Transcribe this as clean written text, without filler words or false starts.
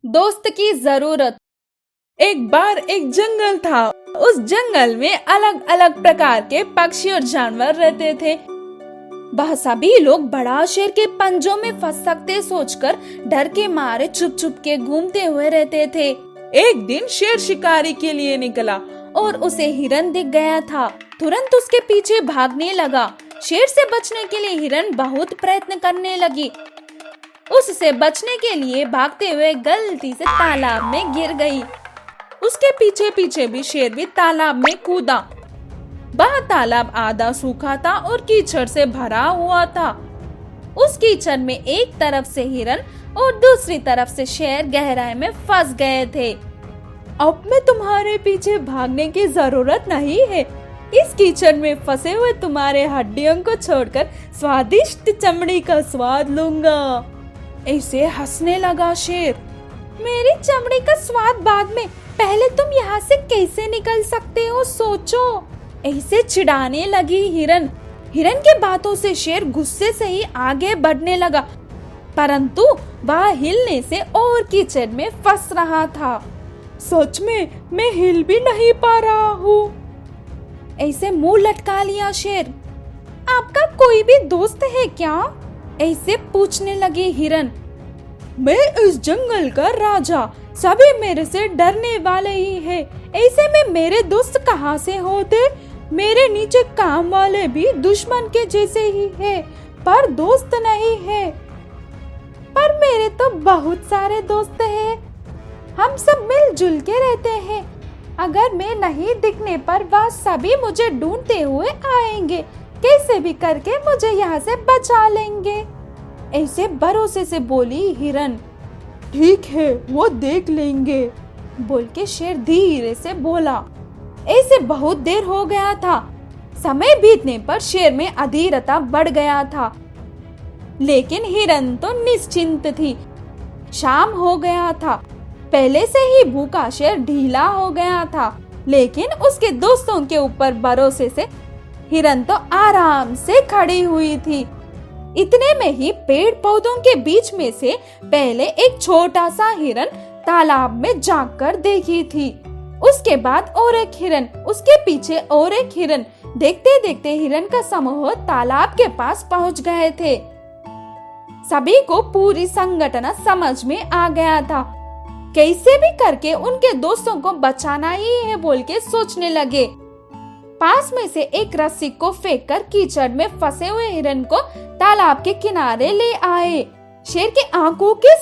दोस्त की जरूरत। एक बार एक जंगल था। उस जंगल में अलग अलग प्रकार के पक्षी और जानवर रहते थे। वह सभी लोग बड़ा शेर के पंजों में फंस सकते सोचकर डर के मारे चुप चुप के घूमते हुए रहते थे। एक दिन शेर शिकारी के लिए निकला और उसे हिरन दिख गया था। तुरंत उसके पीछे भागने लगा। शेर से बचने के लिए हिरन बहुत प्रयत्न करने लगी। उससे बचने के लिए भागते हुए गलती से तालाब में गिर गई। उसके पीछे पीछे भी शेर भी तालाब में कूदा। वह तालाब आधा सूखा था और कीचड़ से भरा हुआ था। उस कीचड़ में एक तरफ से हिरन और दूसरी तरफ से शेर गहराई में फंस गए थे। अब में तुम्हारे पीछे भागने की जरूरत नहीं है। इस कीचड़ में फंसे हुए तुम्हारे हड्डियों को छोड़कर स्वादिष्ट चमड़ी का स्वाद लूंगा। ऐसे हंसने लगा शेर। मेरी चमड़ी का स्वाद बाद में, पहले तुम यहाँ से कैसे निकल सकते हो सोचो। ऐसे चिढ़ाने लगी हिरन। हिरन की बातों से शेर गुस्से से ही आगे बढ़ने लगा, परंतु वह हिलने से और कीचड़ में फंस रहा था। सच में मैं हिल भी नहीं पा रहा हूँ। ऐसे मुंह लटका लिया शेर। आपका कोई भी दोस्त है क्या? ऐसे पूछने लगी हिरन। मैं इस जंगल का राजा, सभी मेरे से डरने वाले ही हैं। ऐसे में मेरे दोस्त कहाँ से होते? मेरे नीचे काम वाले भी दुश्मन के जैसे ही हैं, पर दोस्त नहीं है। पर मेरे तो बहुत सारे दोस्त हैं। हम सब मिलजुल के रहते हैं। अगर मैं नहीं दिखने पर वह सभी मुझे ढूंढते हुए आएंगे। कैसे भी करके मुझे यहाँ से बचा लेंगे। ऐसे भरोसे से बोली हिरन। ठीक है, वो देख लेंगे, बोल के शेर धीरे से बोला। ऐसे बहुत देर हो गया था। समय बीतने पर शेर में अधीरता बढ़ गया था, लेकिन हिरन तो निश्चिंत थी। शाम हो गया था। पहले से ही भूखा शेर ढीला हो गया था, लेकिन उसके दोस्तों के ऊपर भरोसे से हिरन तो आराम से खड़ी हुई थी। इतने में ही पेड़ पौधों के बीच में से पहले एक छोटा सा हिरन तालाब में झांककर देखी थी। उसके बाद और एक हिरन, उसके पीछे और एक हिरन। देखते देखते हिरन का समूह तालाब के पास पहुंच गए थे। सभी को पूरी संघटना समझ में आ गया था। कैसे भी करके उनके दोस्तों को बचाना ही है बोल के सोचने लगे। पास में से एक रस्सी को फेंककर कीचड़ में फंसे हुए हिरन को तालाब के किनारे ले आए। शेर की आंखों के